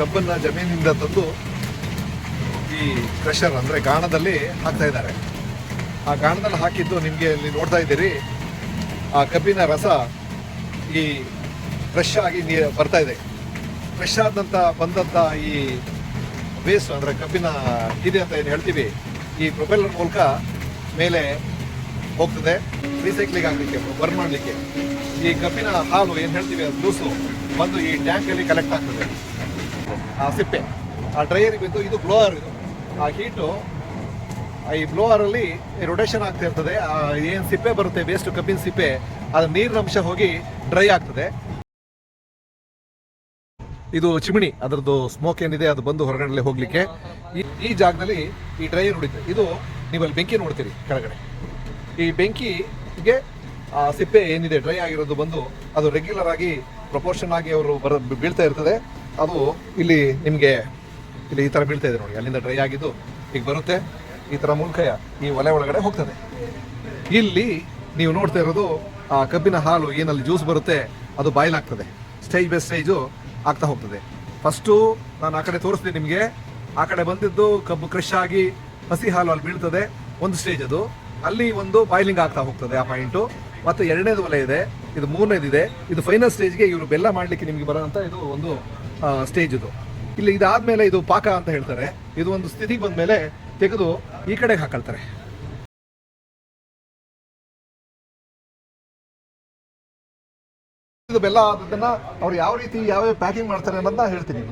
ಕಬ್ಬನ್ನ ಜಮೀನಿಂದ ತಂದು ಈ ಕ್ರಷರ್ ಅಂದ್ರೆ ಗಾಣದಲ್ಲಿ ಹಾಕ್ತಾ ಇದ್ದಾರೆ. ಆ ಗಾಣದಲ್ಲಿ ಹಾಕಿದ್ದು ನಿಮಗೆ ಇಲ್ಲಿ ನೋಡ್ತಾ ಇದ್ದೀರಿ. ಆ ಕಬ್ಬಿನ ರಸ ಈ ಫ್ರೆಶ್ ಆಗಿ ಬರ್ತಾ ಇದೆ. ಫ್ರೆಶ್ ಆದಂತ ಬಂದಂತ ಈ ವೇಸ್ಟ್ ಅಂದ್ರೆ ಕಬ್ಬಿನ ಇದೆ ಅಂತ ಏನು ಹೇಳ್ತೀವಿ, ಈ ಪ್ರೊಪೆಲ್ಲರ್ ಮೂಲಕ ಮೇಲೆ ಹೋಗ್ತದೆ ರೀಸೈಕ್ಲಿಂಗ್ ಆಗಲಿಕ್ಕೆ, ಬರ್ನ್ ಮಾಡಲಿಕ್ಕೆ. ಈ ಕಬ್ಬಿನ ಹಾಲು ಏನು ಹೇಳ್ತೀವಿ ಅದು ಜ್ಯೂಸು ಬಂದು ಈ ಟ್ಯಾಂಕಲ್ಲಿ ಕಲೆಕ್ಟ್ ಆಗ್ತದೆ. ಆ ಸಿಪ್ಪೆ ಆ ಡ್ರೈಯರ್ ಬಿದ್ದು ಇದು ಬ್ಲೋವರ್. ಇದು ಆ ಹೀಟು ಈ ಬ್ಲೋವರಲ್ಲಿ ರೊಟೇಷನ್ ಆಗ್ತಾ ಇರ್ತದೆ. ಏನು ಸಿಪ್ಪೆ ಬರುತ್ತೆ ವೇಸ್ಟ್ ಕಬ್ಬಿನ ಸಿಪ್ಪೆ, ಅದು ನೀರಿನ ಅಂಶ ಹೋಗಿ ಡ್ರೈ ಆಗ್ತದೆ. ಇದು ಚಿಮಣಿ, ಅದರದ್ದು ಸ್ಮೋಕ್ ಏನಿದೆ ಅದು ಬಂದು ಹೊರಗಡೆ ಹೋಗ್ಲಿಕ್ಕೆ ಈ ಜಾಗದಲ್ಲಿ ಈ ಡ್ರೈಯರ್ ಹೊಡಿತೆ. ಇದು ನೀವಲ್ಲಿ ಬೆಂಕಿ ನೋಡ್ತೀರಿ ಕೆಳಗಡೆ. ಈ ಬೆಂಕಿಗೆ ಆ ಸಿಪ್ಪೆ ಏನಿದೆ ಡ್ರೈ ಆಗಿರೋದು ಬಂದು ಅದು ರೆಗ್ಯುಲರ್ ಆಗಿ ಪ್ರಪೋರ್ಷನ್ ಆಗಿ ಅವರು ಬೀಳ್ತಾ ಇರ್ತದೆ. ಅದು ಇಲ್ಲಿ ನಿಮಗೆ ಇಲ್ಲಿ ಈ ಥರ ಬೀಳ್ತಾ ಇದೆ ನೋಡಿ. ಅಲ್ಲಿಂದ ಡ್ರೈ ಆಗಿದ್ದು ಈಗ ಬರುತ್ತೆ, ಈ ಥರ ಮೂಲಕ ಈ ಒಲೆ ಒಳಗಡೆ ಹೋಗ್ತದೆ. ಇಲ್ಲಿ ನೀವು ನೋಡ್ತಾ ಇರೋದು ಆ ಕಬ್ಬಿನ ಹಾಲು ಏನಲ್ಲಿ ಜ್ಯೂಸ್ ಬರುತ್ತೆ ಅದು ಬಾಯ್ಲ್ ಆಗ್ತದೆ. ಸ್ಟೇಜ್ ಬೈ ಸ್ಟೇಜು ಆಗ್ತಾ ಹೋಗ್ತದೆ. ಫಸ್ಟು ನಾನು ಆ ಕಡೆ ತೋರಿಸ್ತೀನಿ ನಿಮಗೆ. ಆ ಕಡೆ ಬಂದಿದ್ದು ಕಬ್ಬು ಕ್ರಶ್ ಆಗಿ ಹಸಿ ಹಾಲು ಅಲ್ಲಿ ಬೀಳ್ತದೆ, ಒಂದು ಸ್ಟೇಜ್ ಅದು. ಅಲ್ಲಿ ಒಂದು ಬಾಯ್ಲಿಂಗ್ ಆಗ್ತಾ ಹೋಗ್ತದೆ ಆ ಪಾಯಿಂಟು. ಮತ್ತು ಎರಡನೇದು ಒಲೆ ಇದೆ, ಇದು ಮೂರನೇದಿದೆ. ಇದು ಫೈನಲ್ ಸ್ಟೇಜ್ಗೆ ಇವರು ಬೆಲ್ಲ ಮಾಡಲಿಕ್ಕೆ ನಿಮಗೆ ಬರೋಂಥ ಇದು ಒಂದು ಸ್ಟೇಜ್ ಇದು. ಇಲ್ಲಿ ಇದಾದ್ಮೇಲೆ ಇದು ಪಾಕ ಅಂತ ಹೇಳ್ತಾರೆ. ಇದು ಒಂದು ಸ್ಥಿತಿಗೆ ಬಂದಮೇಲೆ ತೆಗೆದು ಈ ಕಡೆಗೆ ಹಾಕೊಳ್ತಾರೆ. ಇದು ಬೆಲ್ಲ ಆದದನ್ನ ಅವ್ರು ಯಾವ ರೀತಿ ಯಾವ್ಯಾವ ಪ್ಯಾಕಿಂಗ್ ಮಾಡ್ತಾರೆ ಅನ್ನೋದನ್ನ ಹೇಳ್ತೀನಿ.